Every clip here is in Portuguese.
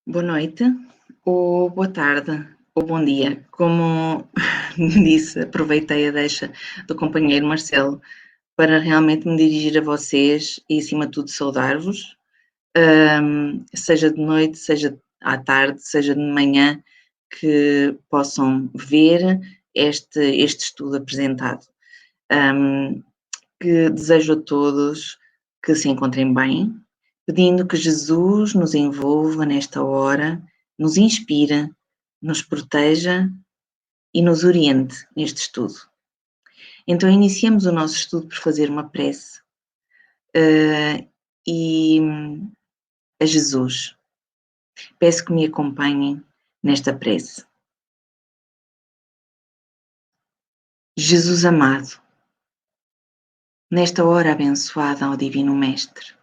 Boa noite, ou boa tarde, ou bom dia. Como disse, aproveitei a deixa do companheiro Marcelo para realmente me dirigir a vocês e, acima de tudo, saudar-vos, seja de noite, seja à tarde, seja de manhã, que possam ver este estudo apresentado. Que desejo a todos que se encontrem bem, pedindo que Jesus nos envolva nesta hora, nos inspire, nos proteja e nos oriente neste estudo. Então iniciamos o nosso estudo por fazer uma prece e a Jesus. Peço que me acompanhem nesta prece. Jesus amado, nesta hora abençoada ao Divino Mestre,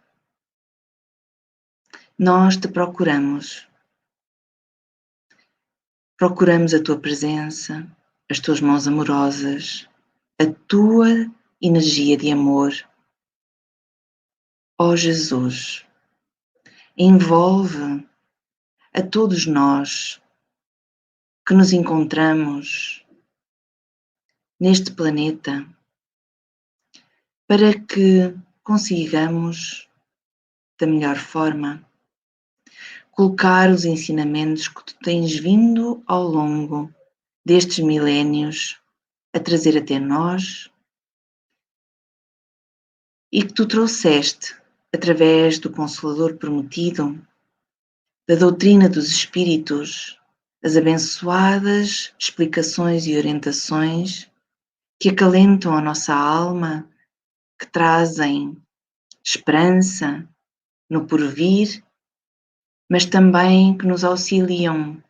nós te procuramos a tua presença, as tuas mãos amorosas, a tua energia de amor. Ó Jesus, envolve a todos nós que nos encontramos neste planeta para que consigamos, da melhor forma, colocar os ensinamentos que tu tens vindo ao longo destes milénios a trazer até nós e que tu trouxeste através do Consolador prometido, da doutrina dos Espíritos, as abençoadas explicações e orientações que acalentam a nossa alma, que trazem esperança no porvir, mas também que nos auxiliam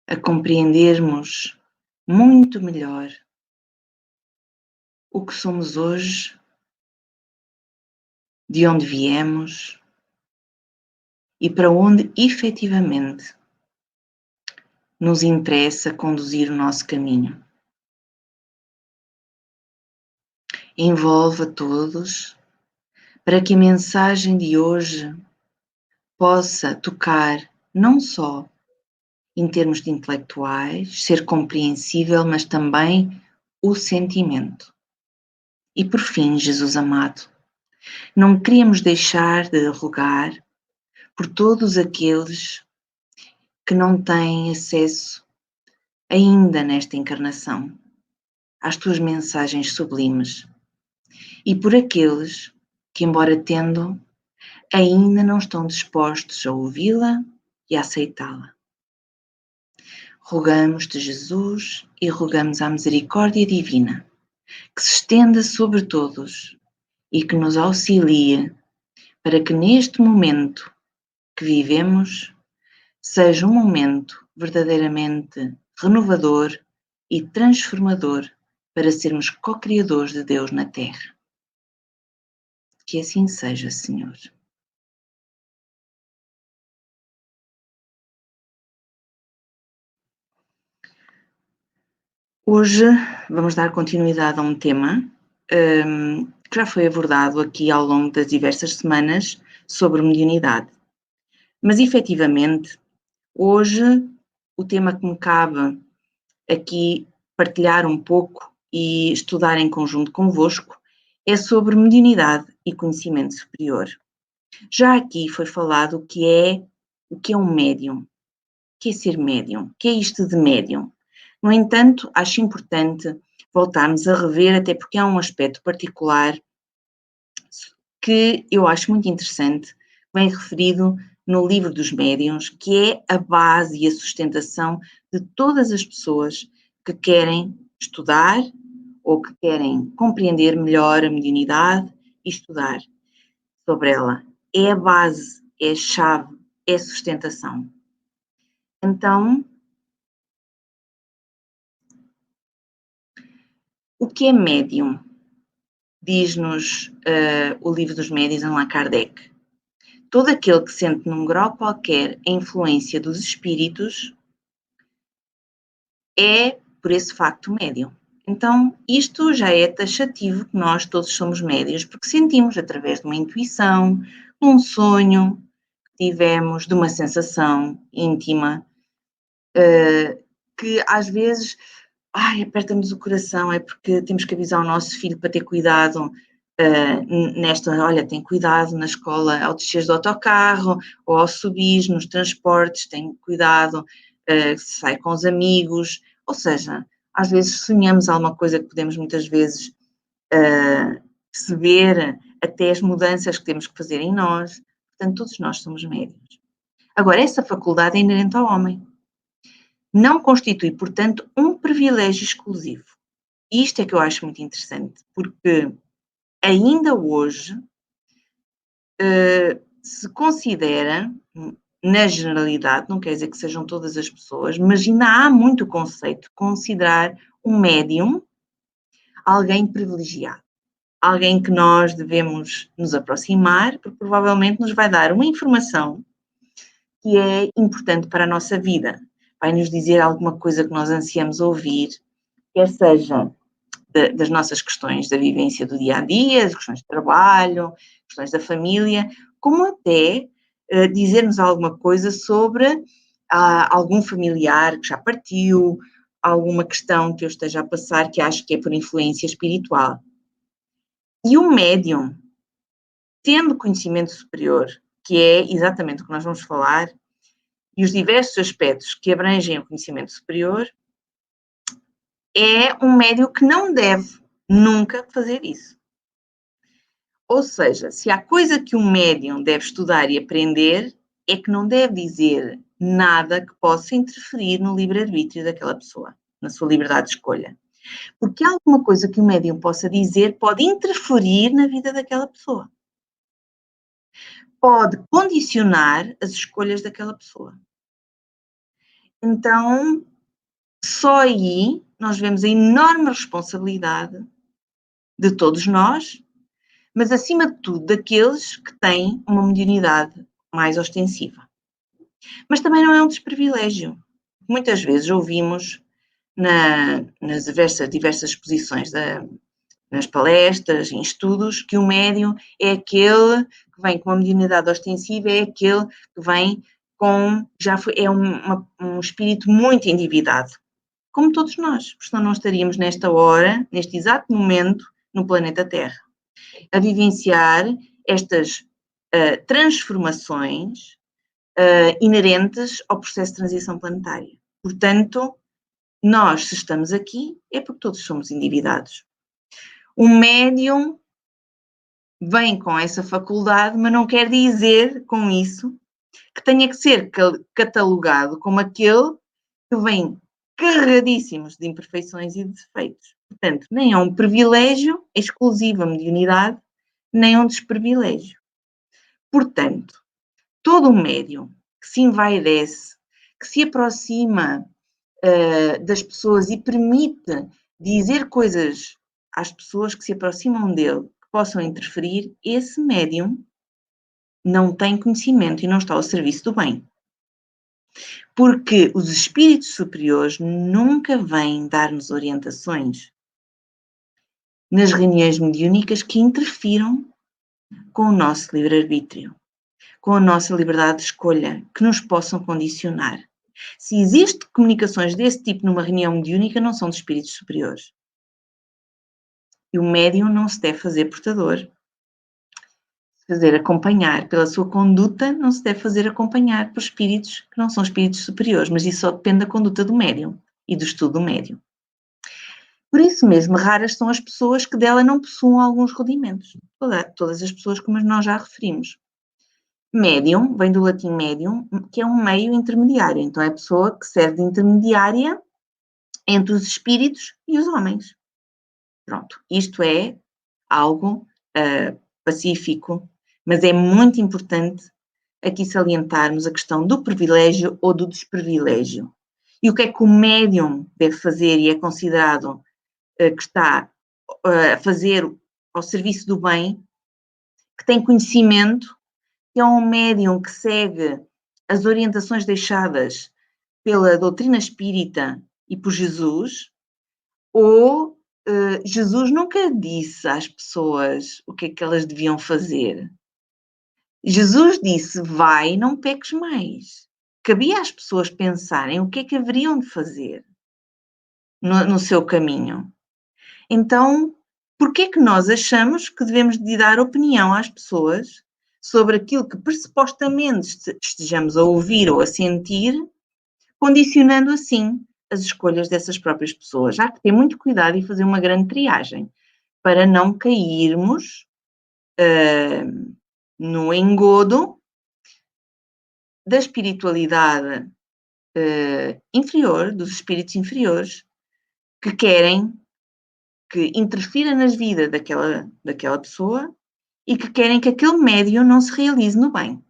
a compreendermos muito melhor o que somos hoje, de onde viemos e para onde efetivamente nos interessa conduzir o nosso caminho. Envolve a todos para que a mensagem de hoje possa tocar não só em termos de intelectuais, ser compreensível, mas também o sentimento. E por fim, Jesus amado, não queríamos deixar de rogar por todos aqueles que não têm acesso ainda nesta encarnação às tuas mensagens sublimes e por aqueles que, embora tendo, ainda não estão dispostos a ouvi-la e a aceitá-la. Rogamos-te, Jesus, e rogamos à misericórdia divina que se estenda sobre todos e que nos auxilie para que neste momento que vivemos seja um momento verdadeiramente renovador e transformador para sermos co-criadores de Deus na Terra. Que assim seja, Senhor. Hoje vamos dar continuidade a um tema que já foi abordado aqui ao longo das diversas semanas sobre mediunidade. Mas, efetivamente, hoje o tema que me cabe aqui partilhar um pouco e estudar em conjunto convosco é sobre mediunidade e conhecimento superior. Já aqui foi falado o que é um médium, o que é ser médium, o que é isto de médium. No entanto, acho importante voltarmos a rever, até porque há um aspecto particular que eu acho muito interessante, bem referido no livro dos médiuns, que é a base e a sustentação de todas as pessoas que querem estudar ou que querem compreender melhor a mediunidade e estudar sobre ela. É a base, é a chave, é a sustentação. Então, o que é médium? Diz-nos o livro dos médiuns em Allan Kardec. Todo aquele que sente num grau qualquer a influência dos espíritos é, por esse facto, médium. Então, isto já é taxativo que nós todos somos médiuns, porque sentimos através de uma intuição, um sonho, tivemos, de uma sensação íntima, que às vezes, aperta-nos o coração, é porque temos que avisar o nosso filho para ter cuidado, olha, tem cuidado na escola ao desceres do autocarro ou ao subir nos transportes, tem cuidado, se sai com os amigos, ou seja, às vezes sonhamos alguma coisa que podemos muitas vezes perceber até as mudanças que temos que fazer em nós. Portanto, todos nós somos médiuns. Agora, essa faculdade é inerente ao homem. Não constitui, portanto, um privilégio exclusivo. Isto é que eu acho muito interessante, porque ainda hoje se considera, na generalidade, não quer dizer que sejam todas as pessoas, mas ainda há muito conceito de considerar um médium alguém privilegiado. Alguém que nós devemos nos aproximar, porque provavelmente nos vai dar uma informação que é importante para a nossa vida. Vai nos dizer alguma coisa que nós ansiamos ouvir, quer seja das nossas questões da vivência do dia a dia, das questões de trabalho, questões da família, como até dizer-nos alguma coisa sobre algum familiar que já partiu, alguma questão que eu esteja a passar que acho que é por influência espiritual. E o médium, tendo conhecimento superior, que é exatamente o que nós vamos falar, e os diversos aspectos que abrangem o conhecimento superior, é um médium que não deve nunca fazer isso. Ou seja, se há coisa que um médium deve estudar e aprender, é que não deve dizer nada que possa interferir no livre-arbítrio daquela pessoa, na sua liberdade de escolha. Porque alguma coisa que o médium possa dizer pode interferir na vida daquela pessoa. Pode condicionar as escolhas daquela pessoa. Então, só aí nós vemos a enorme responsabilidade de todos nós, mas acima de tudo daqueles que têm uma mediunidade mais ostensiva. Mas também não é um desprivilégio. Muitas vezes ouvimos nas diversas exposições, nas palestras, em estudos, que o médium é aquele que vem com uma mediunidade ostensiva, é aquele que vem com, um espírito muito endividado. Como todos nós, porque senão não estaríamos nesta hora, neste exato momento, no planeta Terra, a vivenciar estas transformações inerentes ao processo de transição planetária. Portanto, nós, se estamos aqui, é porque todos somos endividados. O médium vem com essa faculdade, mas não quer dizer com isso que tenha que ser catalogado como aquele que vem carregadíssimos de imperfeições e de defeitos. Portanto, nem é um privilégio exclusivo a mediunidade, nem um desprivilégio. Portanto, todo o médium que se envaidece, que se aproxima das pessoas e permite dizer coisas às pessoas que se aproximam dele, que possam interferir, esse médium não tem conhecimento e não está ao serviço do bem. Porque os espíritos superiores nunca vêm dar-nos orientações nas reuniões mediúnicas que interfiram com o nosso livre-arbítrio, com a nossa liberdade de escolha, que nos possam condicionar. Se existem comunicações desse tipo numa reunião mediúnica, não são de espíritos superiores. E o médium não se deve fazer portador. Fazer acompanhar pela sua conduta, não se deve fazer acompanhar por espíritos que não são espíritos superiores, mas isso só depende da conduta do médium e do estudo do médium. Por isso mesmo, raras são as pessoas que dela não possuam alguns rudimentos. Todas as pessoas, como nós já referimos. Médium vem do latim medium, que é um meio intermediário. Então, é a pessoa que serve de intermediária entre os espíritos e os homens. Pronto, isto é algo pacífico, mas é muito importante aqui salientarmos a questão do privilégio ou do desprivilégio. E o que é que o médium deve fazer e é considerado que está a fazer ao serviço do bem, que tem conhecimento, que é um médium que segue as orientações deixadas pela doutrina espírita e por Jesus, ou Jesus nunca disse às pessoas o que é que elas deviam fazer. Jesus disse: vai, não peques mais. Cabia às pessoas pensarem o que é que haveriam de fazer no seu caminho. Então, por que é que nós achamos que devemos de dar opinião às pessoas sobre aquilo que pressupostamente estejamos a ouvir ou a sentir, condicionando assim as escolhas dessas próprias pessoas? Há que ter muito cuidado e fazer uma grande triagem para não cairmos no engodo da espiritualidade inferior, dos espíritos inferiores, que querem que interfira nas vidas daquela pessoa e que querem que aquele médium não se realize no bem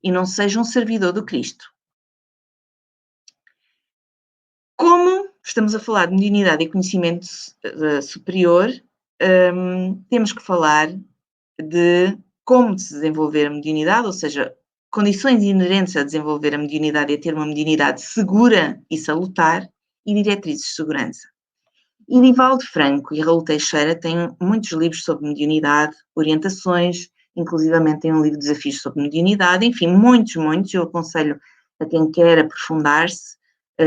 e não seja um servidor do Cristo. Como estamos a falar de mediunidade e conhecimento superior, temos que falar de como se desenvolver a mediunidade, ou seja, condições inerentes a desenvolver a mediunidade e a ter uma mediunidade segura e salutar e diretrizes de segurança. E Divaldo Franco e Raul Teixeira têm muitos livros sobre mediunidade, orientações, inclusivamente tem um livro de desafios sobre mediunidade, enfim, muitos. Eu aconselho a quem quer aprofundar-se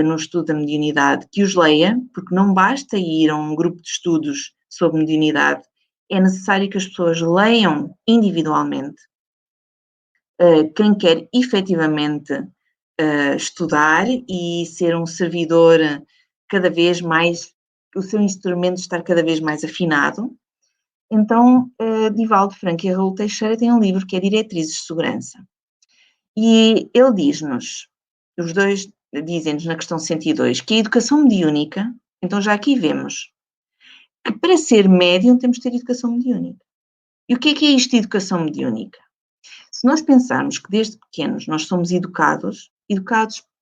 no estudo da mediunidade que os leia, porque não basta ir a um grupo de estudos sobre mediunidade, é necessário que as pessoas leiam individualmente. Quem quer efetivamente estudar e ser um servidor cada vez mais, o seu instrumento estar cada vez mais afinado. Então, Divaldo Franco e Raul Teixeira têm um livro que é Diretrizes de Segurança. E ele diz-nos, os dois dizem-nos na questão 102, que a educação mediúnica, então já aqui vemos, que para ser médium temos de ter educação mediúnica. E o que é isto de educação mediúnica? Se nós pensarmos que desde pequenos nós somos educados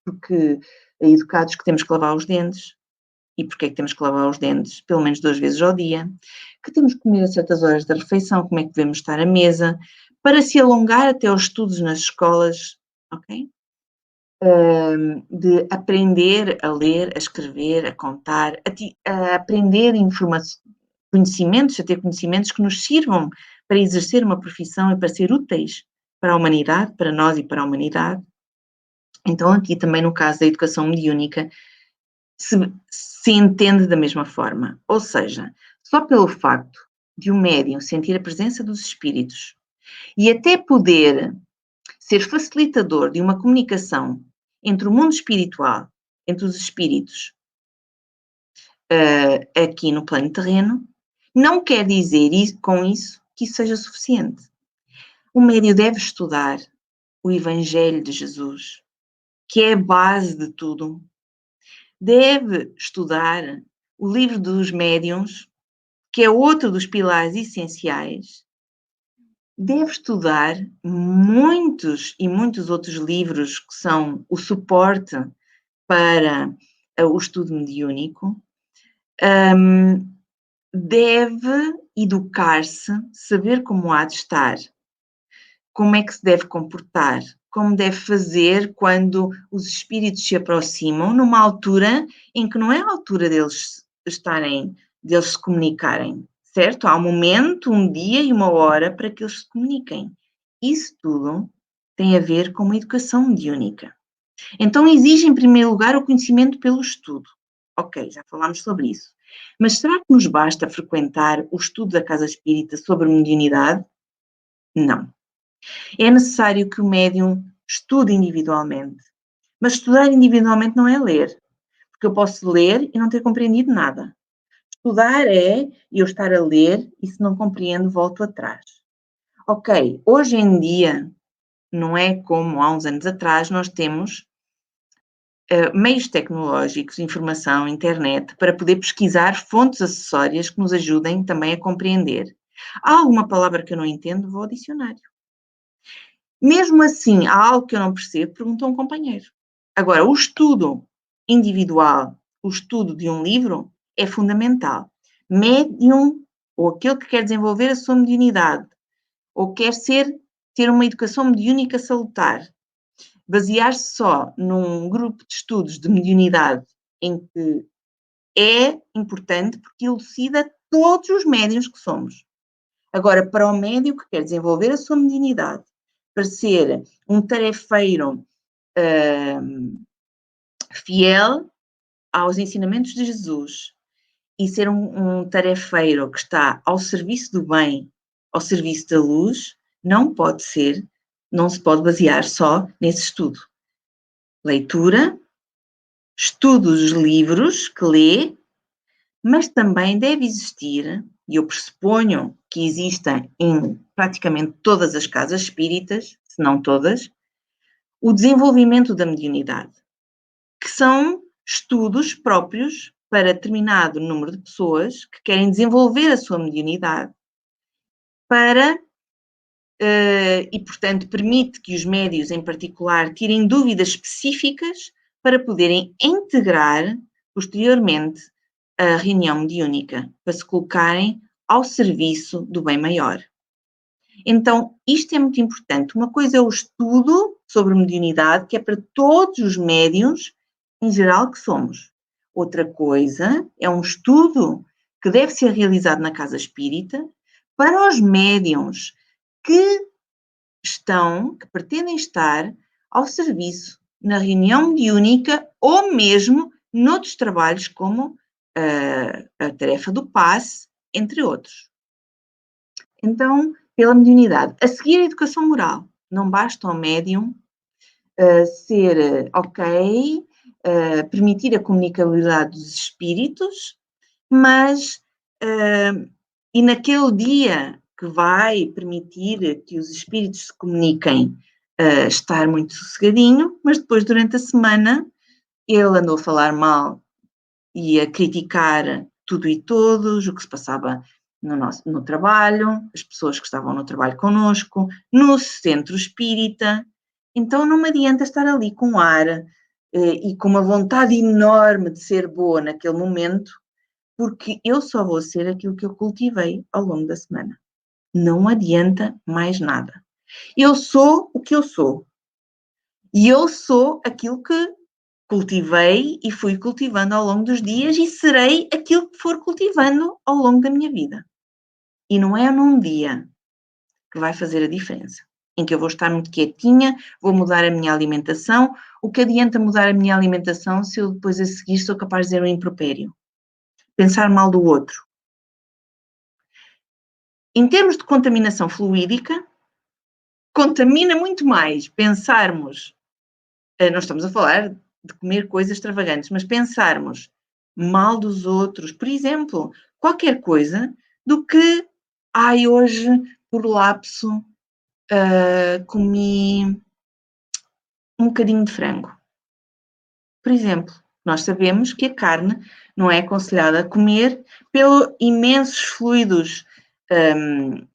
porque educados que temos que lavar os dentes, e porque é que temos que lavar os dentes pelo menos 2 vezes ao dia, que temos que comer a certas horas da refeição, como é que devemos estar à mesa, para se alongar até aos estudos nas escolas, ok? De aprender a ler, a escrever, a contar, a aprender conhecimentos, a ter conhecimentos que nos sirvam para exercer uma profissão e para ser úteis para a humanidade, para nós e para a humanidade. Então, aqui também no caso da educação mediúnica, se entende da mesma forma. Ou seja, só pelo facto de um médium sentir a presença dos espíritos e até poder ser facilitador de uma comunicação entre o mundo espiritual, entre os espíritos, aqui no plano terreno, não quer dizer com isso que isso seja suficiente. O médium deve estudar o Evangelho de Jesus, que é a base de tudo. Deve estudar o livro dos médiuns, que é outro dos pilares essenciais. Deve estudar muitos e muitos outros livros que são o suporte para o estudo mediúnico. Deve educar-se, saber como há de estar, como é que se deve comportar, como deve fazer quando os espíritos se aproximam, numa altura em que não é a altura deles se comunicarem, certo? Há um momento, um dia e uma hora para que eles se comuniquem. Isso tudo tem a ver com uma educação mediúnica. Então exige, em primeiro lugar, o conhecimento pelo estudo. Ok, já falámos sobre isso. Mas será que nos basta frequentar o estudo da Casa Espírita sobre mediunidade? Não. É necessário que o médium estude individualmente. Mas estudar individualmente não é ler, porque eu posso ler e não ter compreendido nada. Estudar é eu estar a ler e se não compreendo, volto atrás. Ok, hoje em dia, não é como há uns anos atrás, nós temos meios tecnológicos, informação, internet, para poder pesquisar fontes acessórias que nos ajudem também a compreender. Há alguma palavra que eu não entendo, vou ao dicionário. Mesmo assim, há algo que eu não percebo, pergunto a um companheiro. Agora, o estudo individual, o estudo de um livro, é fundamental. Médium, ou aquele que quer desenvolver a sua mediunidade, ou quer ter uma educação mediúnica salutar, basear-se só num grupo de estudos de mediunidade em que é importante porque elucida todos os médiuns que somos. Agora, para o médium que quer desenvolver a sua mediunidade, para ser um tarefeiro fiel aos ensinamentos de Jesus e ser um tarefeiro que está ao serviço do bem, ao serviço da luz, não se pode basear só nesse estudo. Leitura, estudo dos livros que lê, mas também deve existir, e eu pressuponho que existem em praticamente todas as casas espíritas, se não todas, o desenvolvimento da mediunidade, que são estudos próprios para determinado número de pessoas que querem desenvolver a sua mediunidade e, portanto, permite que os médios, em particular, tirem dúvidas específicas para poderem integrar, posteriormente, a reunião mediúnica, para se colocarem ao serviço do bem maior. Então, isto é muito importante. Uma coisa é o estudo sobre mediunidade, que é para todos os médiuns, em geral, que somos. Outra coisa é um estudo que deve ser realizado na casa espírita para os médiuns que pretendem estar ao serviço na reunião mediúnica ou mesmo noutros trabalhos como a tarefa do passe, entre outros. Então, pela mediunidade. A seguir, a educação moral. Não basta ao médium ser ok, permitir a comunicabilidade dos espíritos, mas e naquele dia que vai permitir que os espíritos se comuniquem, estar muito sossegadinho, mas depois, durante a semana, ele andou a falar e a criticar tudo e todos, o que se passava no trabalho, as pessoas que estavam no trabalho connosco, no centro espírita. Então não me adianta estar ali com ar e com uma vontade enorme de ser boa naquele momento, porque eu só vou ser aquilo que eu cultivei ao longo da semana. Não adianta mais nada. Eu sou o que eu sou. E eu sou aquilo que cultivei e fui cultivando ao longo dos dias e serei aquilo que for cultivando ao longo da minha vida. E não é num dia que vai fazer a diferença, em que eu vou estar muito quietinha, vou mudar a minha alimentação. O que adianta mudar a minha alimentação se eu depois a seguir sou capaz de dizer um impropério? Pensar mal do outro. Em termos de contaminação fluídica, contamina muito mais pensarmos, não estamos a falar de comer coisas extravagantes, mas pensarmos mal dos outros, por exemplo, qualquer coisa, do que, hoje, por lapso, comi um bocadinho de frango. Por exemplo, nós sabemos que a carne não é aconselhada a comer pelos imensos fluidos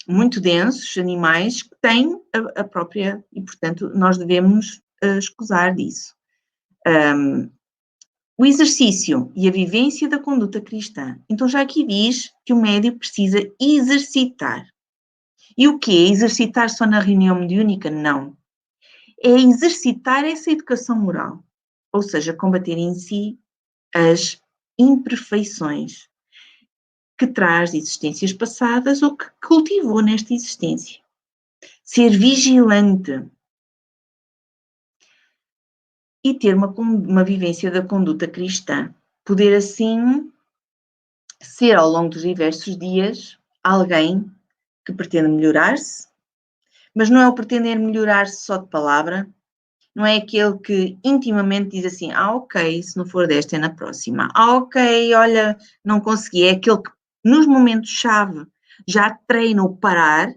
muito densos, animais, que têm a própria, e portanto nós devemos escusar disso. O exercício e a vivência da conduta cristã. Então já aqui diz que o médium precisa exercitar. E o quê? Exercitar só na reunião mediúnica? Não. É exercitar essa educação moral. Ou seja, combater em si as imperfeições que traz de existências passadas ou que cultivou nesta existência. Ser vigilante e ter uma vivência da conduta cristã. Poder, assim, ser, ao longo dos diversos dias, alguém que pretende melhorar-se, mas não é o pretender melhorar-se só de palavra, não é aquele que intimamente diz assim, ok, se não for desta é na próxima, ok, olha, não consegui, é aquele que nos momentos-chave já treina o parar,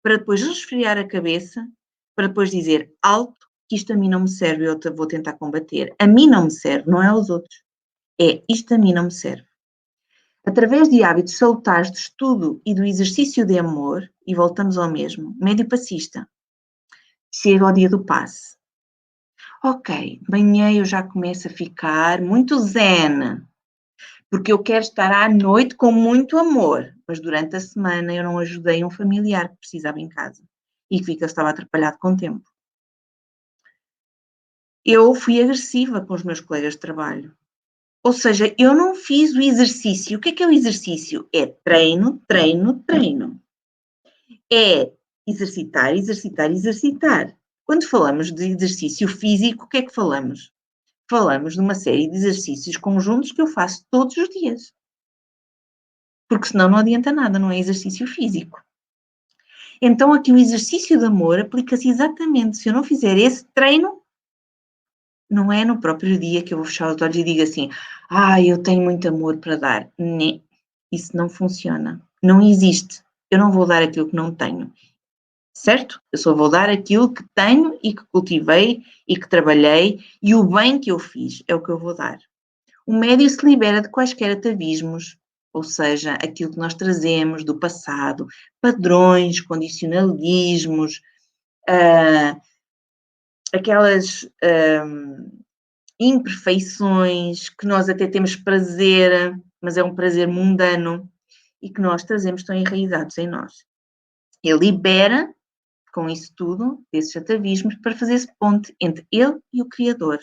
para depois resfriar a cabeça, para depois dizer alto, que isto a mim não me serve, eu vou tentar combater. A mim não me serve, não é aos outros. É, isto a mim não me serve. Através de hábitos salutares de estudo e do exercício de amor, e voltamos ao mesmo, médio passista, chega ao dia do passe. Ok, amanhã eu já começo a ficar muito zen, porque eu quero estar à noite com muito amor, mas durante a semana eu não ajudei um familiar que precisava em casa e que estava atrapalhado com o tempo. Eu fui agressiva com os meus colegas de trabalho. Ou seja, eu não fiz o exercício. O que é o exercício? É treino, treino, treino. É exercitar, exercitar, exercitar. Quando falamos de exercício físico, o que é que falamos? Falamos de uma série de exercícios conjuntos que eu faço todos os dias. Porque senão não adianta nada, não é exercício físico. Então aqui o exercício de amor aplica-se exatamente. Se eu não fizer esse treino, não é no próprio dia que eu vou fechar os olhos e digo assim, eu tenho muito amor para dar. Né? Isso não funciona. Não existe. Eu não vou dar aquilo que não tenho. Certo? Eu só vou dar aquilo que tenho e que cultivei e que trabalhei e o bem que eu fiz é o que eu vou dar. O médio se libera de quaisquer atavismos, ou seja, aquilo que nós trazemos do passado, padrões, condicionalismos, aquelas imperfeições que nós até temos prazer, mas é um prazer mundano e que nós trazemos tão enraizados em nós. Ele libera com isso tudo, desses atavismos, para fazer-se ponte entre ele e o Criador.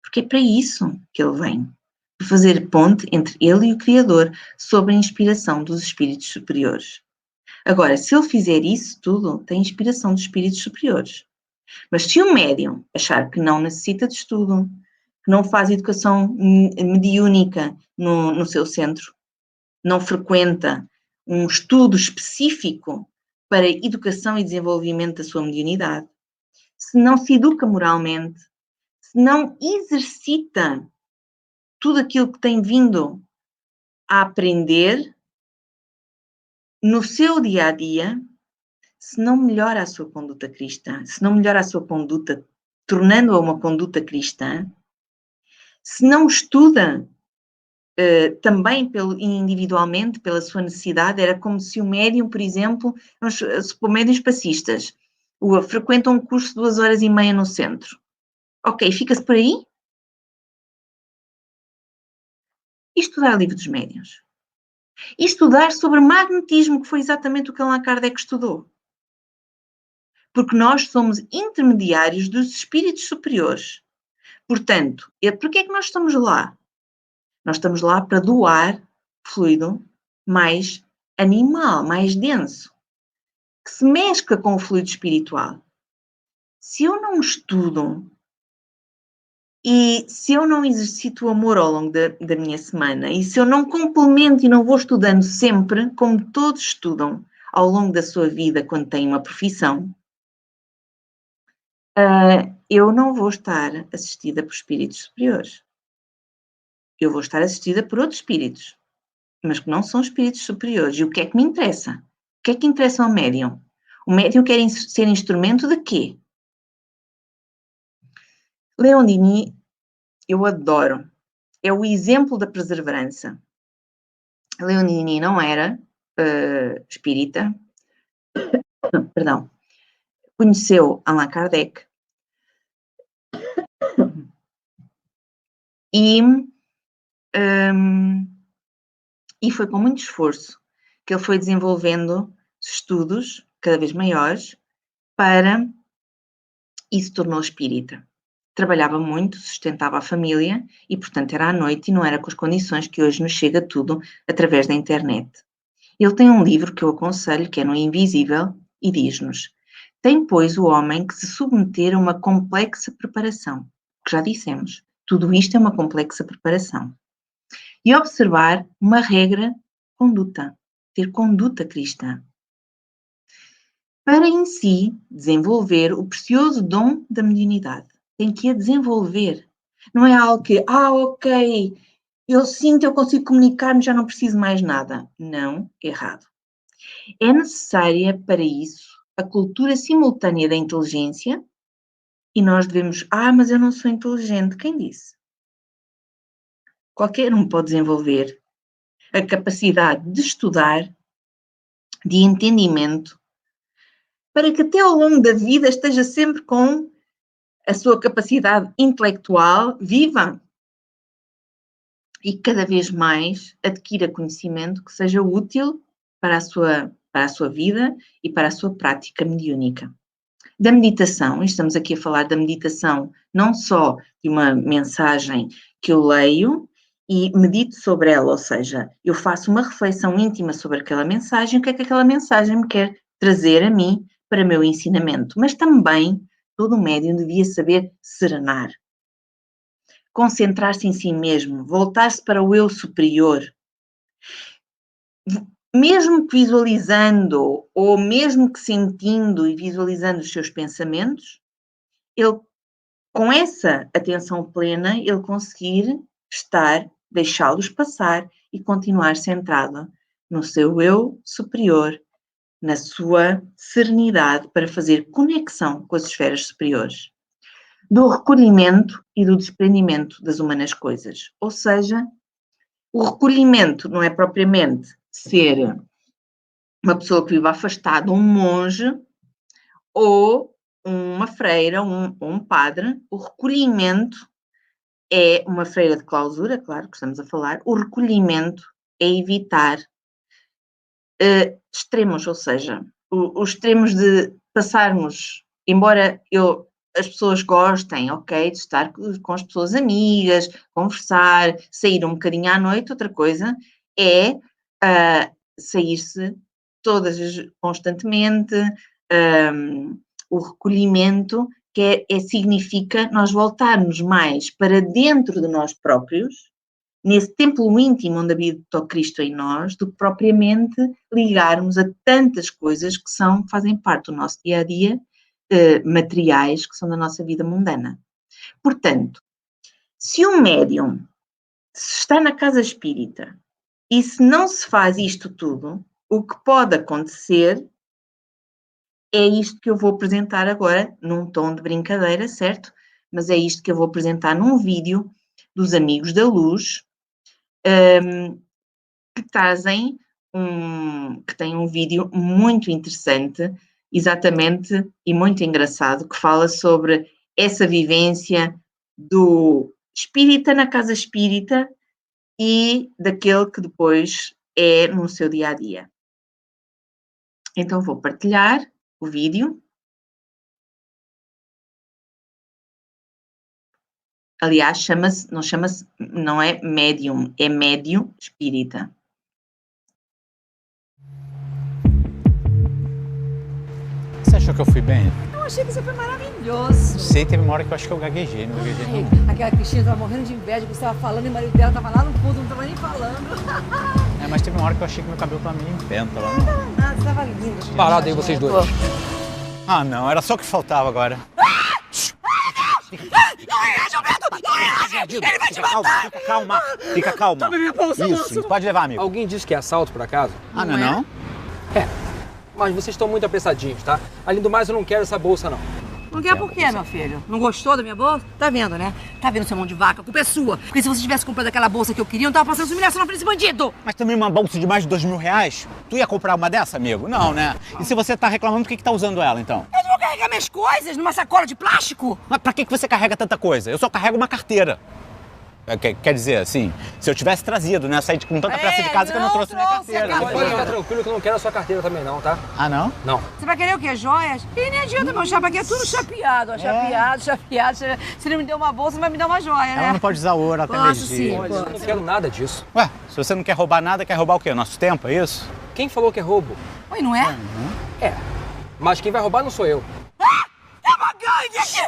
Porque é para isso que ele vem. Para fazer ponte entre ele e o Criador, sob a inspiração dos espíritos superiores. Agora, se ele fizer isso tudo, tem inspiração dos espíritos superiores. Mas se o médium achar que não necessita de estudo, que não faz educação mediúnica no seu centro, não frequenta um estudo específico para educação e desenvolvimento da sua mediunidade, se não se educa moralmente, se não exercita tudo aquilo que tem vindo a aprender no seu dia a dia, se não melhora a sua conduta cristã, se não melhora a sua conduta, tornando-a uma conduta cristã, se não estuda também individualmente pela sua necessidade, era como se o médium, por exemplo, supor médiuns passistas, frequentam um curso de 2 horas e meia no centro. Ok, fica-se por aí? E estudar livro dos médiuns. E estudar sobre magnetismo, que foi exatamente o que Allan Kardec estudou. Porque nós somos intermediários dos espíritos superiores. Portanto, por que é que nós estamos lá? Nós estamos lá para doar fluido mais animal, mais denso, que se mescla com o fluido espiritual. Se eu não estudo e se eu não exercito o amor ao longo da minha semana e se eu não complemento e não vou estudando sempre, como todos estudam ao longo da sua vida quando têm uma profissão, eu não vou estar assistida por espíritos superiores. Eu vou estar assistida por outros espíritos, mas que não são espíritos superiores. E o que é que me interessa? O que é que interessa ao médium? O médium quer ser instrumento de quê? Leon Denis, eu adoro. É o exemplo da perseverança. Leon Denis não era espírita, perdão, conheceu Allan Kardec e foi com muito esforço que ele foi desenvolvendo estudos cada vez maiores e se tornou espírita. Trabalhava muito, sustentava a família e, portanto, era à noite e não era com as condições que hoje nos chega tudo através da internet. Ele tem um livro que eu aconselho, que é No Invisível, e diz-nos: tem, pois, o homem que se submeter a uma complexa preparação, que já dissemos, tudo isto é uma complexa preparação, e observar uma regra conduta, ter conduta cristã, para em si desenvolver o precioso dom da mediunidade. Tem que a desenvolver. Não é algo que, ok, eu sinto, eu consigo comunicar-me, já não preciso mais nada. Não, errado. É necessária para isso a cultura simultânea da inteligência e nós devemos, mas eu não sou inteligente. Quem disse? Qualquer um pode desenvolver a capacidade de estudar, de entendimento, para que até ao longo da vida esteja sempre com a sua capacidade intelectual viva e cada vez mais adquira conhecimento que seja útil para a sua vida e para a sua prática mediúnica. Da meditação, estamos aqui a falar da meditação não só de uma mensagem que eu leio e medito sobre ela, ou seja, eu faço uma reflexão íntima sobre aquela mensagem, o que é que aquela mensagem me quer trazer a mim para meu ensinamento, mas também todo médium devia saber serenar, concentrar-se em si mesmo, voltar-se para o eu superior. Mesmo que visualizando, ou mesmo que sentindo e visualizando os seus pensamentos, ele, com essa atenção plena, ele conseguir estar, deixá-los passar e continuar centrado no seu eu superior, na sua serenidade para fazer conexão com as esferas superiores, do recolhimento e do desprendimento das humanas coisas. Ou seja, o recolhimento não é propriamente ser uma pessoa que vive afastada, um monge ou uma freira, um padre. O recolhimento é uma freira de clausura, claro que estamos a falar. O recolhimento é evitar extremos, ou seja, os extremos de passarmos, embora as pessoas gostem, ok, de estar com as pessoas amigas, conversar, sair um bocadinho à noite, outra coisa é sair-se constantemente, o recolhimento, que significa nós voltarmos mais para dentro de nós próprios, nesse templo íntimo onde habita o Cristo em nós, do que propriamente ligarmos a tantas coisas que fazem parte do nosso dia-a-dia, materiais, que são da nossa vida mundana. Portanto, se um médium está na casa espírita e se não se faz isto tudo, o que pode acontecer é isto que eu vou apresentar agora, num tom de brincadeira, certo? Mas é isto que eu vou apresentar num vídeo dos Amigos da Luz, que tem um vídeo muito interessante, exatamente, e muito engraçado, que fala sobre essa vivência do espírita na casa espírita e daquele que depois é no seu dia-a-dia. Então vou partilhar o vídeo. Aliás, não é médium, é médium espírita. Você achou que eu fui bem? Eu achei que você foi maravilhoso. Sei, teve uma hora que eu acho que eu gaguejei, não gaguejei não. Aquela Cristina tava morrendo de inveja que você tava falando e o marido dela tava lá no fundo, não tava nem falando. Mas teve uma hora que eu achei que meu cabelo tava meio em pé, não tava não. Não tava nada, você tava lindo. Parado aí vocês dois. Ah não, era só o que faltava agora. Ele vai te matar! Fica calma. Toma minha bolsa, Isso, pode levar, amigo. Alguém disse que é assalto, por acaso? Ah, não? É. Mas vocês estão muito apressadinhos, tá? Além do mais, eu não quero essa bolsa, não. Não quer por quê, meu filho? Não gostou da minha bolsa? Tá vendo, né? Tá vendo seu mão de vaca? A culpa é sua. Porque se você tivesse comprado aquela bolsa que eu queria, eu não tava passando essa humilhação pra esse bandido. Mas também uma bolsa de mais de R$2.000? Tu ia comprar uma dessa, amigo? Não, né? E se você tá reclamando, por que tá usando ela, então? Eu não vou carregar minhas coisas numa sacola de plástico. Mas pra que você carrega tanta coisa? Eu só carrego uma carteira. Quer dizer, assim, se eu tivesse trazido, né? Saí com tanta pressa de casa que eu não trouxe minha carteira. Pode ficar tranquilo que eu não quero a sua carteira também, não, tá? Ah, não? Não. Você vai querer o quê? Joias? E nem adianta, meu chapa, aqui é tudo chapeado, ó. Chapeado. Se não me deu uma bolsa, vai me dar uma joia, né? Ela não pode usar ouro, até Posso energia. sim. Olha, eu não quero nada disso. Ué, se você não quer roubar nada, quer roubar o quê? Nosso tempo, é isso? Quem falou que é roubo? Oi, não é? É. Mas quem vai roubar não sou eu. É uma gangue aqui!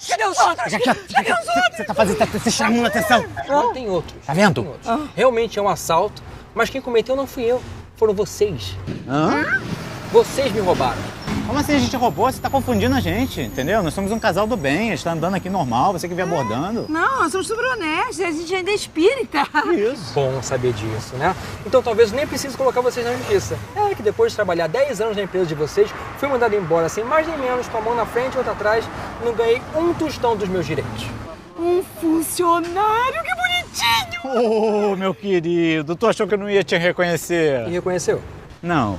Cadê os outros? Cadê os outros? Você tá fazendo, tá chamando a atenção. Não tem outros. Tá vendo? Tem outros. Realmente é um assalto, mas quem cometeu não fui eu. Foram vocês. Hã? Vocês me roubaram. Como assim a gente roubou? Você tá confundindo a gente, entendeu? Nós somos um casal do bem, a gente tá andando aqui normal, você que vem abordando. Não, nós somos super honestos, a gente ainda é espírita. Isso. Bom saber disso, né? Então talvez eu nem precise colocar vocês na justiça. É que depois de trabalhar 10 anos na empresa de vocês, fui mandado embora sem mais nem menos, com a mão na frente e outra atrás, não ganhei um tostão dos meus direitos. Um funcionário, que bonitinho! Oh, meu querido, tu achou que eu não ia te reconhecer? E reconheceu? Não,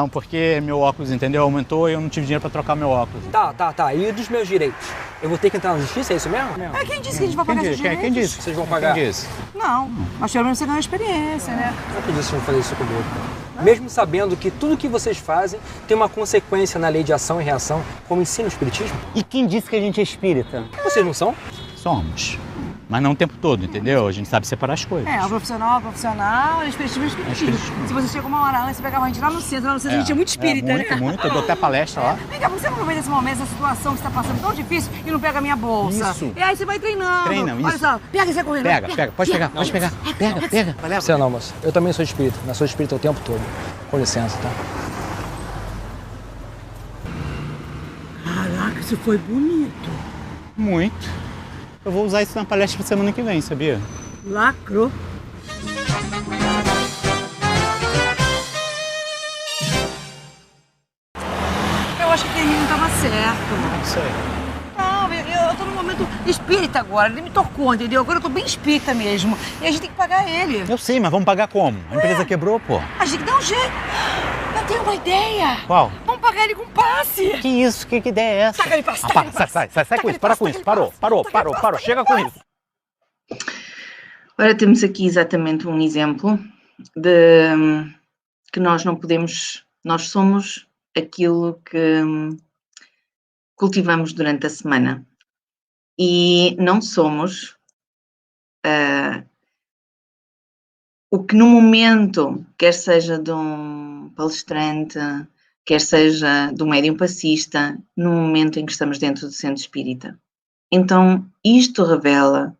porque meu óculos, entendeu? Aumentou e eu não tive dinheiro pra trocar meu óculos. Tá. E dos meus direitos? Eu vou ter que entrar na justiça, é isso mesmo? É quem disse que a gente vai pagar esses direitos? Quem disse? Vocês vão pagar? Quem disse? Não, mas pelo menos você ganhou experiência, né? Não acredito que vocês vão fazer isso comigo. Mesmo sabendo que tudo que vocês fazem tem uma consequência na lei de ação e reação, como ensina o espiritismo. E quem disse que a gente é espírita? Vocês não são? Somos. Mas não o tempo todo, entendeu? A gente sabe separar as coisas. O profissional, o espiritismo. Se você chega uma hora antes, você pegava a gente lá no centro, a gente é muito espírita, né? Muito, eu dou até palestra lá. Vem cá, você não aproveita esse momento, essa situação que você tá passando tão difícil e não pega a minha bolsa. Isso. E aí você vai treinando. Treina, isso. Olha só, pega e sai correndo. Pega, pode pegar. Pega. Vai, leva. Você não, moça. Eu também sou espírita, mas sou espírita o tempo todo. Com licença, tá? Caraca, isso foi bonito. Muito. Eu vou usar isso na palestra pra semana que vem, sabia? Lacrou. Eu acho que aquele menino tava certo. Não sei. Não, eu tô num momento espírita agora, ele me tocou, entendeu? Agora eu tô bem espírita mesmo. E a gente tem que pagar ele. Eu sei, mas vamos pagar como? A empresa quebrou, pô. A gente tem que dar um jeito. Eu tenho uma ideia. Qual? Vamos pagar ele com passe. Que isso? Que ideia é essa? Taca ele passe, taca ele passe. Sai com isso, para com isso. Parou. Chega com isso. Ora, temos aqui exatamente um exemplo de que nós não podemos, nós somos aquilo que cultivamos durante a semana e não somos o que no momento, quer seja de um palestrante, quer seja de um médium passista, no momento em que estamos dentro do centro espírita. Então, isto revela,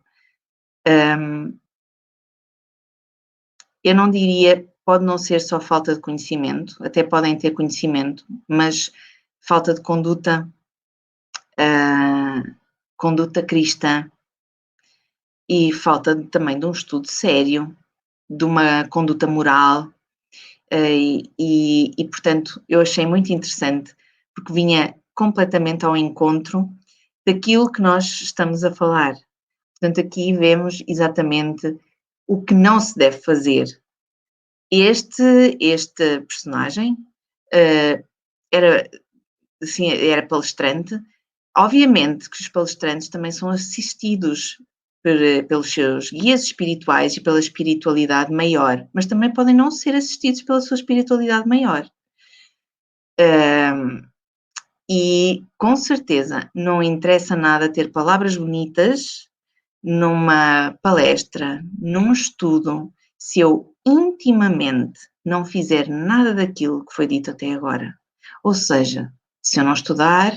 eu não diria, pode não ser só falta de conhecimento, até podem ter conhecimento, mas falta de conduta, conduta cristã e falta também de um estudo sério, de uma conduta moral e, portanto, eu achei muito interessante porque vinha completamente ao encontro daquilo que nós estamos a falar. Portanto, aqui vemos exatamente o que não se deve fazer. Este personagem era palestrante. Obviamente que os palestrantes também são assistidos pelos seus guias espirituais e pela espiritualidade maior, mas também podem não ser assistidos pela sua espiritualidade maior. E, com certeza, não interessa nada ter palavras bonitas numa palestra, num estudo, se eu intimamente não fizer nada daquilo que foi dito até agora. Ou seja, se eu não estudar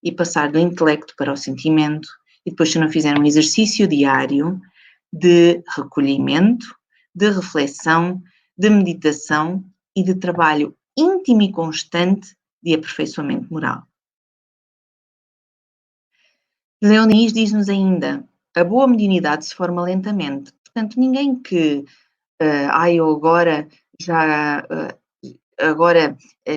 e passar do intelecto para o sentimento, e depois se eu não fizer um exercício diário de recolhimento, de reflexão, de meditação e de trabalho íntimo e constante de aperfeiçoamento moral. Leonins diz-nos ainda, a boa mediunidade se forma lentamente. Portanto, ninguém que, eu agora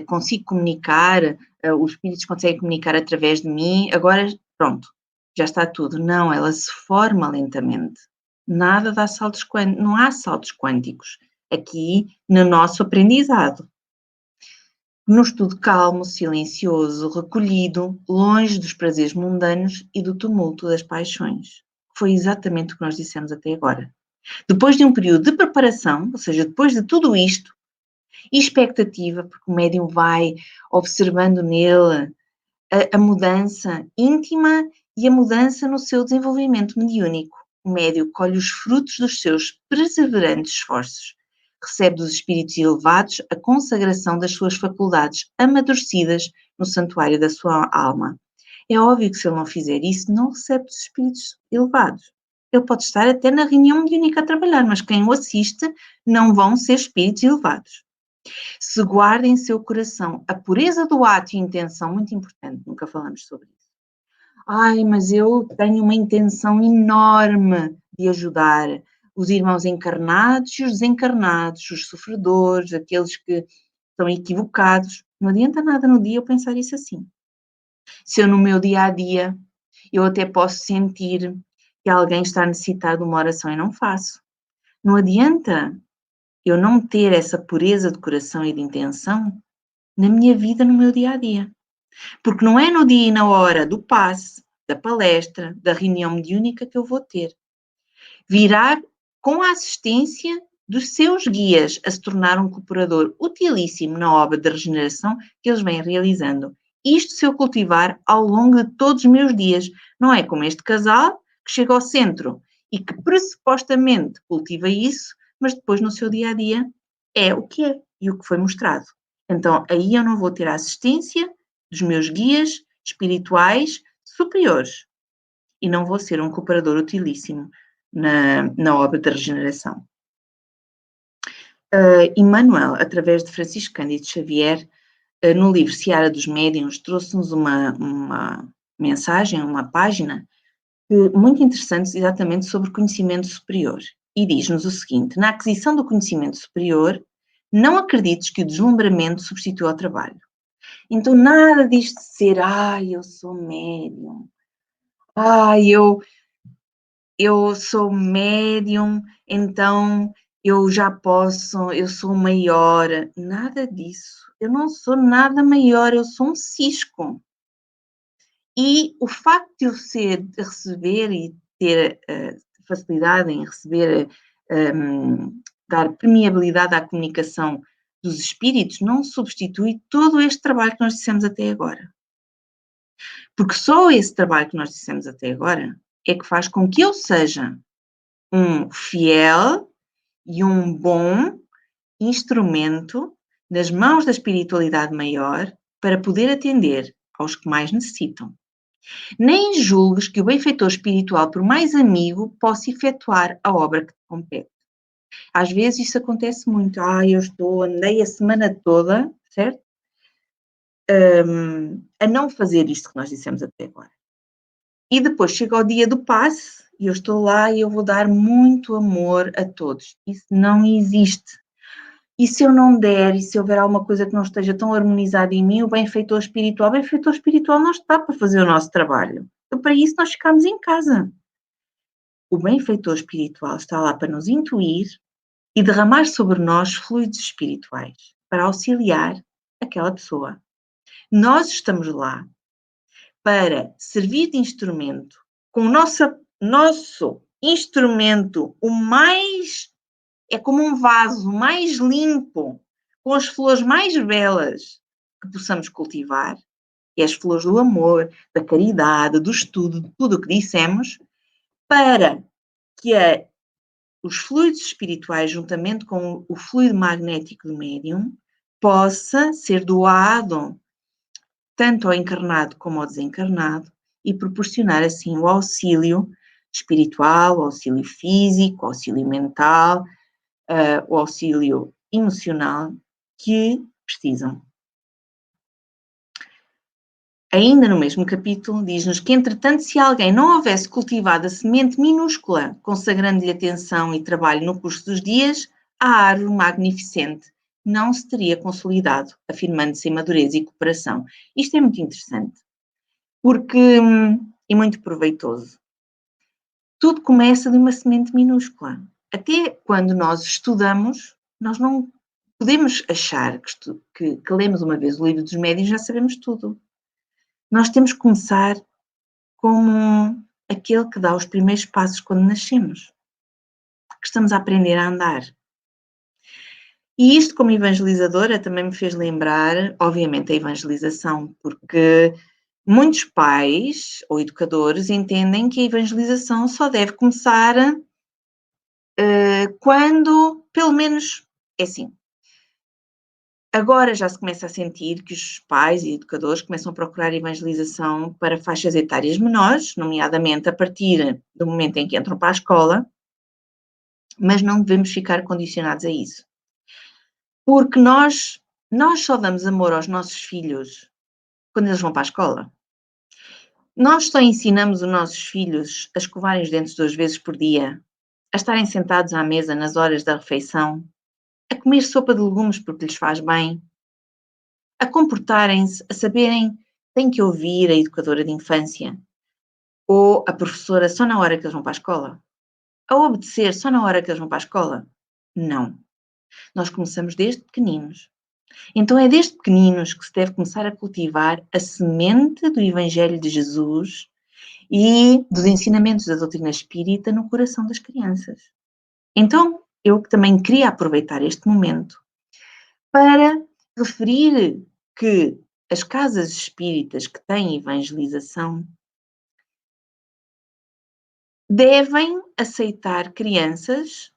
consigo comunicar, os espíritos conseguem comunicar através de mim, agora, pronto, já está tudo. Não, ela se forma lentamente. Nada dá saltos quânticos, não há saltos quânticos aqui no nosso aprendizado. No estudo calmo, silencioso, recolhido, longe dos prazeres mundanos e do tumulto das paixões. Foi exatamente o que nós dissemos até agora. Depois de um período de preparação, ou seja, depois de tudo isto, e expectativa, porque o médium vai observando nele a mudança íntima e a mudança no seu desenvolvimento mediúnico. O médium colhe os frutos dos seus perseverantes esforços. Recebe dos espíritos elevados a consagração das suas faculdades amadurecidas no santuário da sua alma. É óbvio que se ele não fizer isso, não recebe dos espíritos elevados. Ele pode estar até na reunião mediúnica a trabalhar, mas quem o assiste não vão ser espíritos elevados. Se guarda em seu coração a pureza do ato e intenção, muito importante, nunca falamos sobre isso. Mas eu tenho uma intenção enorme de ajudar os irmãos encarnados e os desencarnados, os sofredores, aqueles que estão equivocados. Não adianta nada no dia eu pensar isso assim. Se eu no meu dia-a-dia, eu até posso sentir que alguém está necessitado de uma oração e não faço. Não adianta eu não ter essa pureza de coração e de intenção na minha vida, no meu dia-a-dia. Porque não é no dia e na hora do passe, da palestra, da reunião mediúnica que eu vou ter. Virá com a assistência dos seus guias a se tornar um cooperador utilíssimo na obra de regeneração que eles vêm realizando. Isto se eu cultivar ao longo de todos os meus dias. Não é como este casal que chega ao centro e que pressupostamente cultiva isso, mas depois no seu dia a dia é o que é e o que foi mostrado. Então aí eu não vou ter a assistência dos meus guias espirituais superiores e não vou ser um cooperador utilíssimo na obra da regeneração. Emmanuel, através de Francisco Cândido Xavier, no livro Seara dos Médiuns, trouxe-nos uma mensagem, uma página muito interessante exatamente sobre conhecimento superior. E diz-nos o seguinte: na aquisição do conhecimento superior, não acredites que o deslumbramento substitua o trabalho. Então, nada disto de ser, eu sou médium, eu sou médium, então eu já posso, eu sou maior. Nada disso. Eu não sou nada maior, eu sou um cisco. E o facto de eu receber e ter facilidade em receber, dar permeabilidade à comunicação dos espíritos, não substitui todo este trabalho que nós dissemos até agora. Porque só esse trabalho que nós dissemos até agora é que faz com que eu seja um fiel e um bom instrumento nas mãos da espiritualidade maior para poder atender aos que mais necessitam. Nem julgues que o benfeitor espiritual, por mais amigo, possa efetuar a obra que te compete. Às vezes isso acontece muito. Andei a semana toda, certo? A não fazer isto que nós dissemos até agora. E depois chega o dia do passe e eu estou lá e eu vou dar muito amor a todos. Isso não existe. E se eu não der, e se houver alguma coisa que não esteja tão harmonizada em mim, o benfeitor espiritual não está para fazer o nosso trabalho. Então, para isso, nós ficamos em casa. O benfeitor espiritual está lá para nos intuir e derramar sobre nós fluidos espirituais, para auxiliar aquela pessoa. Nós estamos lá para servir de instrumento, com o nosso instrumento o mais... É como um vaso mais limpo, com as flores mais belas que possamos cultivar, e as flores do amor, da caridade, do estudo, de tudo o que dissemos, para que os fluidos espirituais, juntamente com o fluido magnético do médium, possa ser doado tanto ao encarnado como ao desencarnado e proporcionar assim o auxílio espiritual, o auxílio físico, o auxílio mental, o auxílio emocional que precisam. Ainda no mesmo capítulo, diz-nos que, entretanto, se alguém não houvesse cultivado a semente minúscula, consagrando-lhe atenção e trabalho no curso dos dias, a árvore magnificente não se teria consolidado, afirmando-se em madureza e cooperação. Isto é muito interessante, porque é muito proveitoso. Tudo começa de uma semente minúscula. Até quando nós estudamos, nós não podemos achar que lemos uma vez o livro dos médiuns e já sabemos tudo. Nós temos que começar como aquele que dá os primeiros passos quando nascemos, que estamos a aprender a andar. E isto, como evangelizadora, também me fez lembrar, obviamente, a evangelização, porque muitos pais ou educadores entendem que a evangelização só deve começar quando, pelo menos, é assim. Agora já se começa a sentir que os pais e educadores começam a procurar evangelização para faixas etárias menores, nomeadamente a partir do momento em que entram para a escola, mas não devemos ficar condicionados a isso. Porque nós só damos amor aos nossos filhos quando eles vão para a escola. Nós só ensinamos os nossos filhos a escovarem os dentes 2 vezes por dia, a estarem sentados à mesa nas horas da refeição, a comer sopa de legumes porque lhes faz bem, a comportarem-se, a saberem, têm que ouvir a educadora de infância ou a professora só na hora que eles vão para a escola, a obedecer só na hora que eles vão para a escola. Não. Nós começamos desde pequeninos. Então é desde pequeninos que se deve começar a cultivar a semente do Evangelho de Jesus e dos ensinamentos da doutrina espírita no coração das crianças. Então, eu também queria aproveitar este momento para referir que as casas espíritas que têm evangelização devem aceitar crianças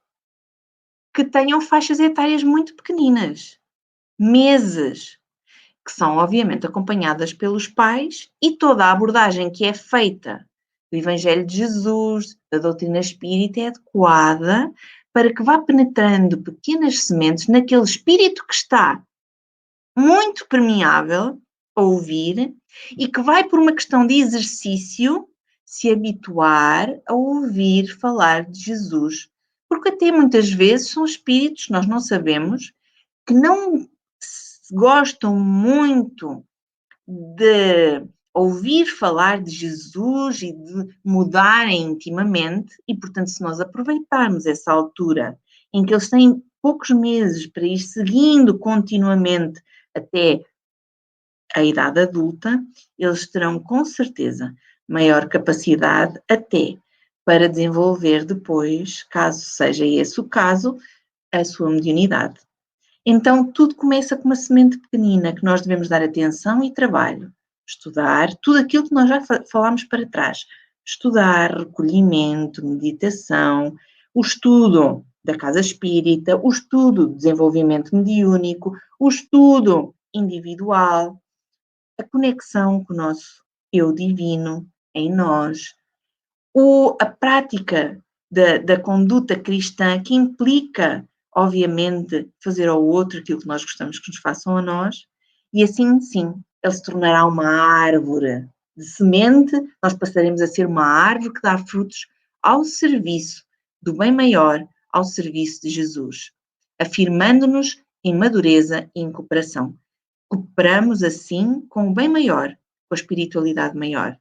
que tenham faixas etárias muito pequeninas, meses, que são obviamente acompanhadas pelos pais, e toda a abordagem que é feita do Evangelho de Jesus, da doutrina espírita, é adequada para que vá penetrando pequenas sementes naquele espírito que está muito permeável a ouvir e que vai, por uma questão de exercício, se habituar a ouvir falar de Jesus. Porque até muitas vezes são espíritos, nós não sabemos, que não gostam muito de ouvir falar de Jesus e de mudarem intimamente, e, portanto, se nós aproveitarmos essa altura em que eles têm poucos meses para ir seguindo continuamente até a idade adulta, eles terão com certeza maior capacidade até para desenvolver depois, caso seja esse o caso, a sua mediunidade. Então, tudo começa com uma semente pequenina que nós devemos dar atenção e trabalho. Estudar tudo aquilo que nós já falámos para trás. Estudar, recolhimento, meditação, o estudo da casa espírita, o estudo do desenvolvimento mediúnico, o estudo individual, a conexão com o nosso eu divino em nós, a prática da conduta cristã, que implica, obviamente, fazer ao outro aquilo que nós gostamos que nos façam a nós, e assim, sim, ele se tornará uma árvore de semente, nós passaremos a ser uma árvore que dá frutos ao serviço do bem maior, ao serviço de Jesus, afirmando-nos em madureza e em cooperação. Cooperamos assim com o bem maior, com a espiritualidade maior.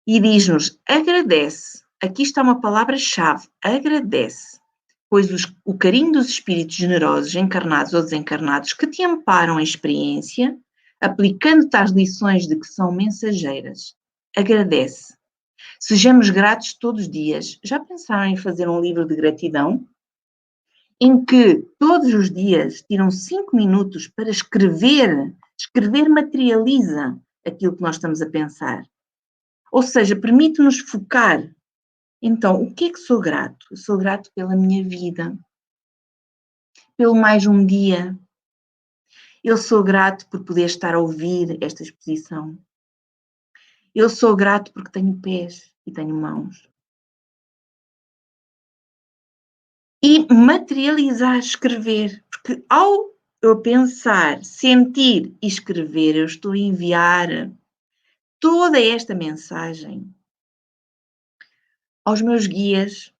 E diz-nos, agradece. Aqui está uma palavra-chave, agradece. Pois o carinho dos espíritos generosos, encarnados ou desencarnados, que te amparam a experiência, aplicando-te às lições de que são mensageiras. Agradece. Sejamos gratos todos os dias. Já pensaram em fazer um livro de gratidão? Em que todos os dias tiram 5 minutos para escrever. Escrever materializa aquilo que nós estamos a pensar. Ou seja, permite-nos focar. Então, o que é que sou grato? Eu sou grato pela minha vida, pelo mais um dia. Eu sou grato por poder estar a ouvir esta exposição. Eu sou grato porque tenho pés e tenho mãos. E materializar, escrever, porque ao eu pensar, sentir e escrever, eu estou a enviar toda esta mensagem aos meus guias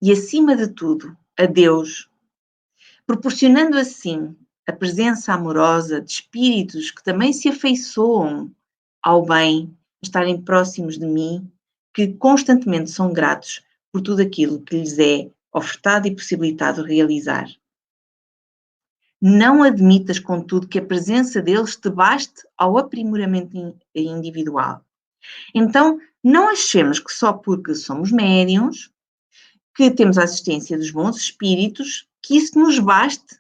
e, acima de tudo, a Deus, proporcionando assim a presença amorosa de espíritos que também se afeiçoam ao bem, estarem próximos de mim, que constantemente são gratos por tudo aquilo que lhes é ofertado e possibilitado realizar. Não admitas, contudo, que a presença deles te baste ao aprimoramento individual. Então, não achemos que só porque somos médiuns, que temos a assistência dos bons espíritos, que isso nos baste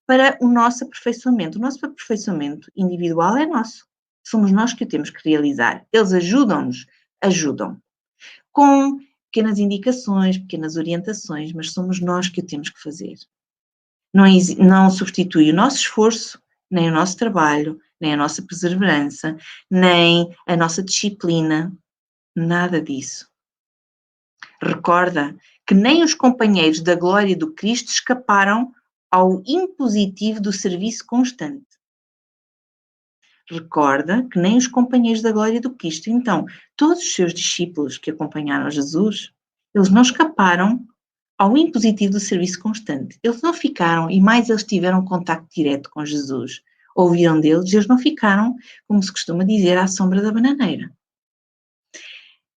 para o nosso aperfeiçoamento. O nosso aperfeiçoamento individual é nosso. Somos nós que o temos que realizar. Eles ajudam-nos, ajudam. Com pequenas indicações, pequenas orientações, mas somos nós que o temos que fazer. Não substitui o nosso esforço, nem o nosso trabalho, nem a nossa perseverança, nem a nossa disciplina, nada disso. Recorda que nem os companheiros da glória do Cristo escaparam ao impositivo do serviço constante. Recorda que nem os companheiros da glória do Cristo, então, todos os seus discípulos que acompanharam Jesus, eles não escaparam ao impositivo do serviço constante. Eles não ficaram, e mais eles tiveram contacto direto com Jesus, ouviram deles, eles não ficaram, como se costuma dizer, à sombra da bananeira.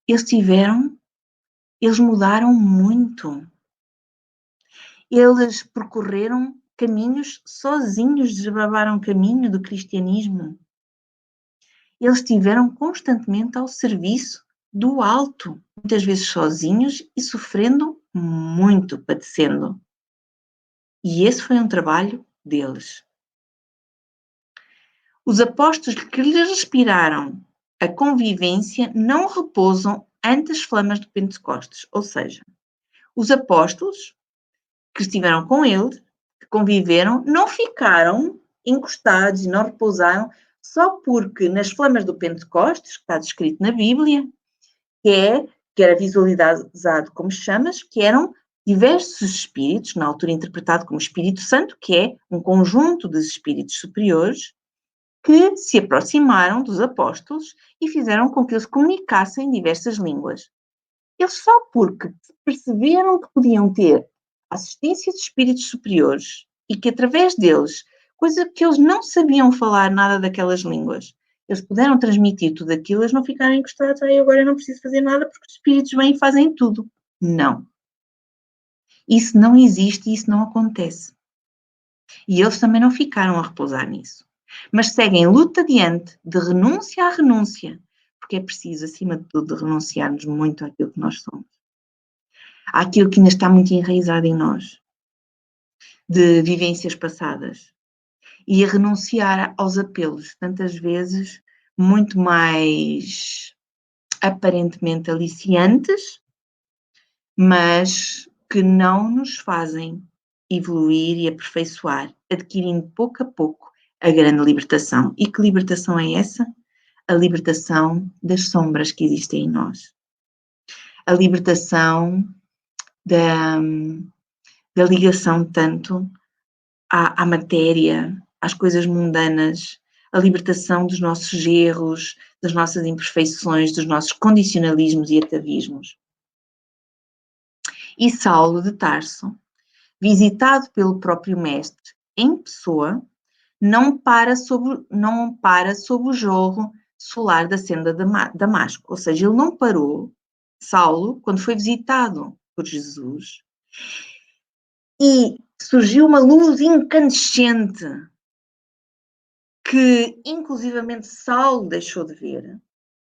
Eles mudaram muito. Eles percorreram caminhos sozinhos, desbravaram caminho do cristianismo. Eles estiveram constantemente ao serviço do alto, muitas vezes sozinhos e sofrendo muito, padecendo. E esse foi um trabalho deles. Os apóstolos que lhes respiraram a convivência não repousam antes das flamas do Pentecostes, ou seja, os apóstolos que estiveram com ele, que conviveram, não ficaram encostados e não repousaram só porque nas flamas do Pentecostes, que está descrito na Bíblia, que era visualizado como chamas, que eram diversos espíritos, na altura interpretado como Espírito Santo, que é um conjunto de espíritos superiores, que se aproximaram dos apóstolos e fizeram com que eles comunicassem diversas línguas. Eles só porque perceberam que podiam ter assistência de espíritos superiores e que através deles, coisa que eles não sabiam falar nada daquelas línguas, eles puderam transmitir tudo aquilo, eles não ficaram encostados, agora eu não preciso fazer nada porque os espíritos vêm e fazem tudo. Não. Isso não existe e isso não acontece. E eles também não ficaram a repousar nisso. Mas seguem luta adiante, de renúncia a renúncia, porque é preciso, acima de tudo, renunciarmos muito àquilo que nós somos. Àquilo que ainda está muito enraizado em nós, de vivências passadas. E a renunciar aos apelos, tantas vezes muito mais aparentemente aliciantes, mas que não nos fazem evoluir e aperfeiçoar, adquirindo pouco a pouco a grande libertação. E que libertação é essa? A libertação das sombras que existem em nós. A libertação da ligação tanto à matéria, às coisas mundanas, a libertação dos nossos erros, das nossas imperfeições, dos nossos condicionalismos e atavismos. E Saulo de Tarso, visitado pelo próprio Mestre em pessoa, não para sob o jorro solar da senda de Damasco. Ou seja, ele não parou, Saulo, quando foi visitado por Jesus, e surgiu uma luz incandescente que, inclusivamente, Saulo deixou de ver.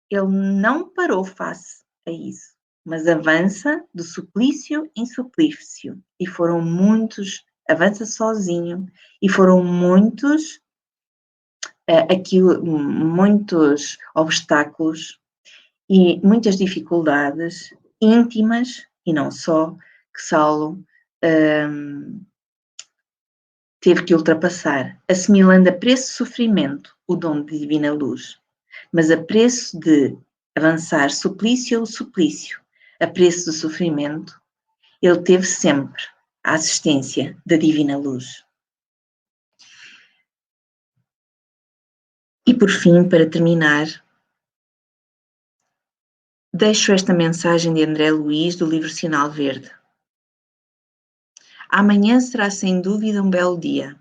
Ele não parou face a isso, mas avança de suplício em suplício. E foram muitos, avança sozinho, e foram muitos, muitos obstáculos e muitas dificuldades íntimas, e não só, que Saulo teve que ultrapassar, assimilando a preço de sofrimento o dom de divina luz, mas a preço de avançar suplício ou suplício, a preço do sofrimento, ele teve sempre a assistência da divina luz. E por fim, para terminar, deixo esta mensagem de André Luiz do livro Sinal Verde. Amanhã será sem dúvida um belo dia.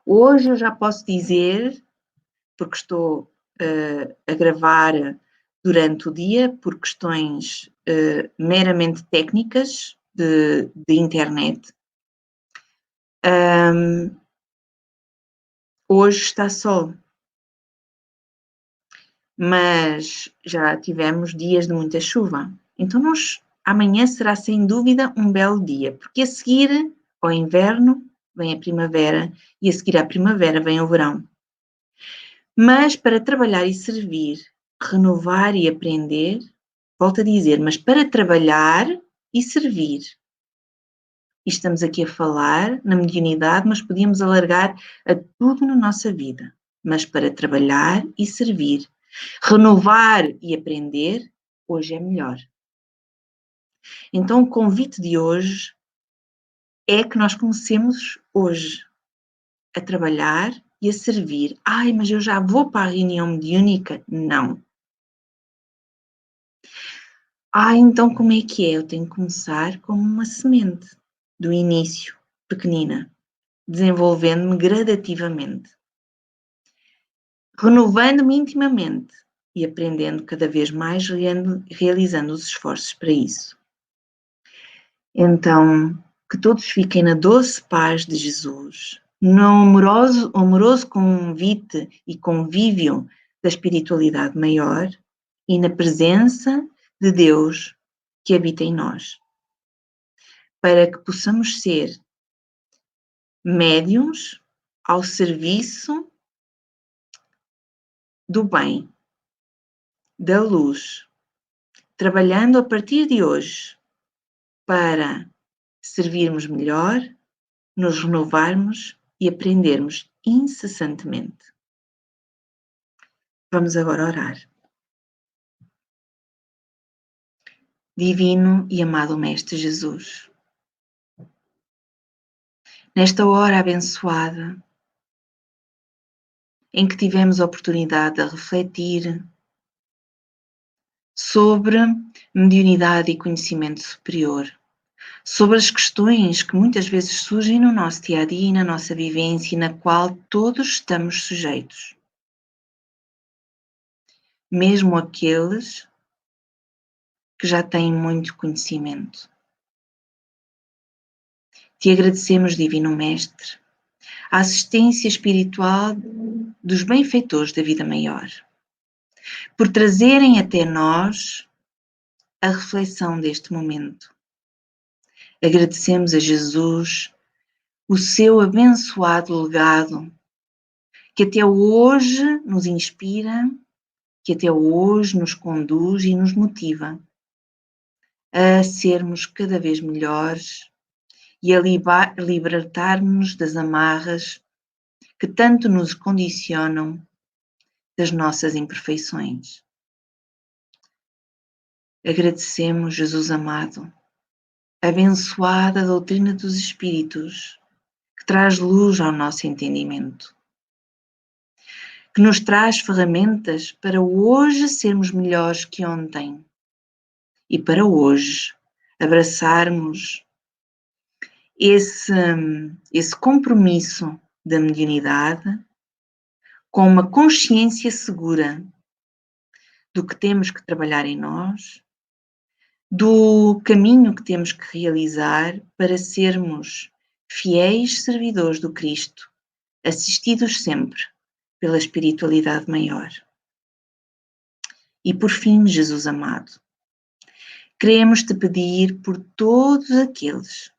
Hoje eu já posso dizer, porque estou a gravar durante o dia, por questões meramente técnicas de internet. Hoje está sol, mas já tivemos dias de muita chuva. Então amanhã será sem dúvida um belo dia, porque a seguir ao inverno vem a primavera e a seguir à primavera vem o verão. Mas para trabalhar e servir, renovar e aprender, volto a dizer, mas para trabalhar e servir. E estamos aqui a falar na mediunidade, mas podíamos alargar a tudo na nossa vida. Mas para trabalhar e servir, renovar e aprender, hoje é melhor. Então o convite de hoje é que nós comecemos hoje a trabalhar e a servir. Mas eu já vou para a reunião mediúnica? Não. Então como é que é? Eu tenho que começar como uma semente, do início, pequenina, desenvolvendo-me gradativamente, renovando-me intimamente e aprendendo cada vez mais, realizando os esforços para isso. Então, que todos fiquem na doce paz de Jesus, no amoroso convite e convívio da espiritualidade maior e na presença de Deus que habita em nós, para que possamos ser médiuns ao serviço do bem, da luz, trabalhando a partir de hoje para servirmos melhor, nos renovarmos e aprendermos incessantemente. Vamos agora orar. Divino e amado Mestre Jesus, nesta hora abençoada, em que tivemos a oportunidade de refletir sobre mediunidade e conhecimento superior, sobre as questões que muitas vezes surgem no nosso dia-a-dia e na nossa vivência e na qual todos estamos sujeitos. Mesmo aqueles que já têm muito conhecimento. Te agradecemos, Divino Mestre, a assistência espiritual dos benfeitores da vida maior, por trazerem até nós a reflexão deste momento. Agradecemos a Jesus o seu abençoado legado, que até hoje nos inspira, que até hoje nos conduz e nos motiva a sermos cada vez melhores e a libertarmos das amarras que tanto nos condicionam das nossas imperfeições. Agradecemos, Jesus amado, a abençoada doutrina dos Espíritos, que traz luz ao nosso entendimento, que nos traz ferramentas para hoje sermos melhores que ontem e para hoje abraçarmos esse compromisso da mediunidade com uma consciência segura do que temos que trabalhar em nós, do caminho que temos que realizar para sermos fiéis servidores do Cristo, assistidos sempre pela espiritualidade maior. E por fim, Jesus amado, queremos te pedir por todos aqueles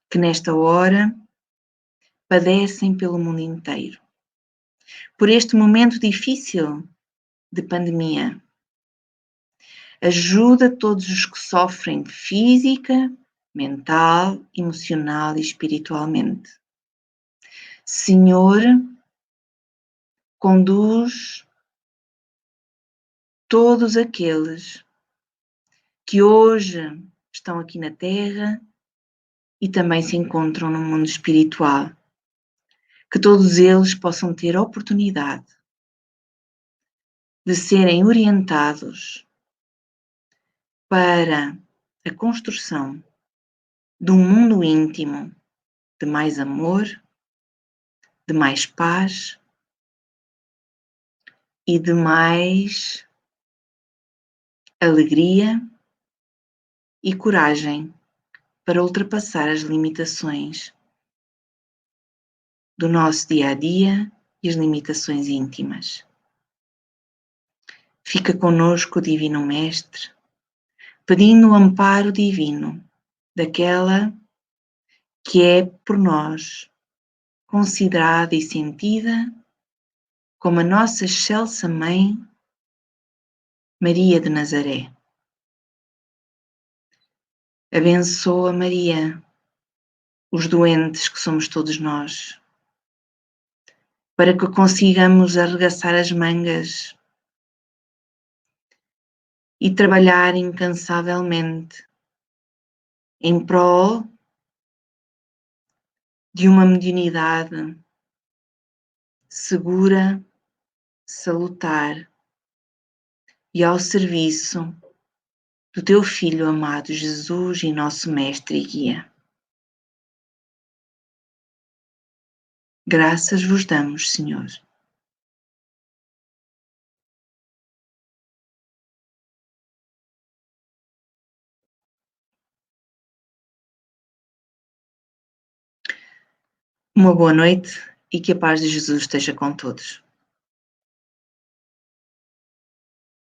que nesta hora padecem pelo mundo inteiro, por este momento difícil de pandemia. Ajuda todos os que sofrem física, mental, emocional e espiritualmente. Senhor, conduz todos aqueles que hoje estão aqui na Terra e também se encontram no mundo espiritual. Que todos eles possam ter a oportunidade de serem orientados para a construção de um mundo íntimo de mais amor, de mais paz e de mais alegria e coragem para ultrapassar as limitações do nosso dia-a-dia e as limitações íntimas. Fica conosco, Divino Mestre, pedindo o amparo divino daquela que é por nós considerada e sentida como a nossa excelsa Mãe, Maria de Nazaré. Abençoa, Maria, os doentes que somos todos nós, para que consigamos arregaçar as mangas e trabalhar incansavelmente em prol de uma mediunidade segura, salutar e ao serviço do teu Filho amado Jesus e nosso Mestre e Guia. Graças vos damos, Senhor. Uma boa noite e que a paz de Jesus esteja com todos.